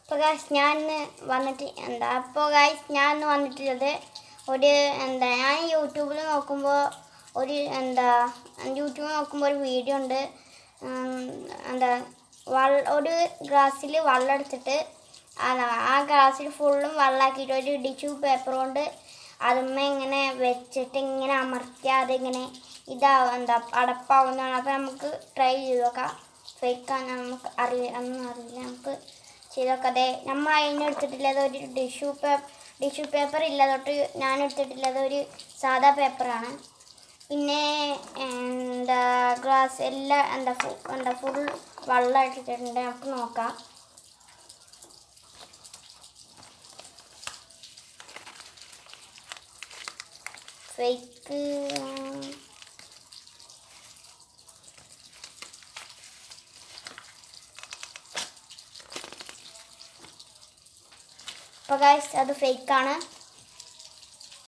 അപ്പോൾ ഗൈസ് ഞാൻ വന്നിട്ട് ഞാൻ വന്നിട്ടുള്ളത് ഞാൻ യൂട്യൂബിൽ നോക്കുമ്പോൾ ഒരു വീഡിയോ ഉണ്ട്. ഒരു ഗ്ലാസ്സിൽ വെള്ളം എടുത്തിട്ട് ആ ഗ്ലാസ്സിൽ ഫുള്ളും വെള്ളമാക്കിയിട്ട് ഒരു ടിഷ്യൂ പേപ്പർ കൊണ്ട് അതുമ്മേ ഇങ്ങനെ വെച്ചിട്ട് ഇങ്ങനെ അമർത്തിയാൽ അതിങ്ങനെ അടപ്പാവുന്നതാണ്. അപ്പോൾ നമുക്ക് ട്രൈ ചെയ്ത് നോക്കാം. ഫേക്കാൻ നമുക്ക് അറിയില്ല നമുക്ക് ചെയ്ത് നോക്കാം. അതെ, നമ്മൾ അതിനെടുത്തിട്ടുള്ളത് ഒരു ടിഷ്യൂ പേപ്പർ ഇല്ല തൊട്ട് ഞാൻ എടുത്തിട്ടുള്ളത് ഒരു സാധാ പേപ്പറാണ്. പിന്നെ ഗ്ലാസ് എല്ലാം ഫുൾ വെള്ളം ഇട്ടിട്ടുണ്ട്. നമുക്ക് നോക്കാം. ഫേക്ക് അപ്പോൾ ഗൈസ് അത് ഫേക്കാണ്.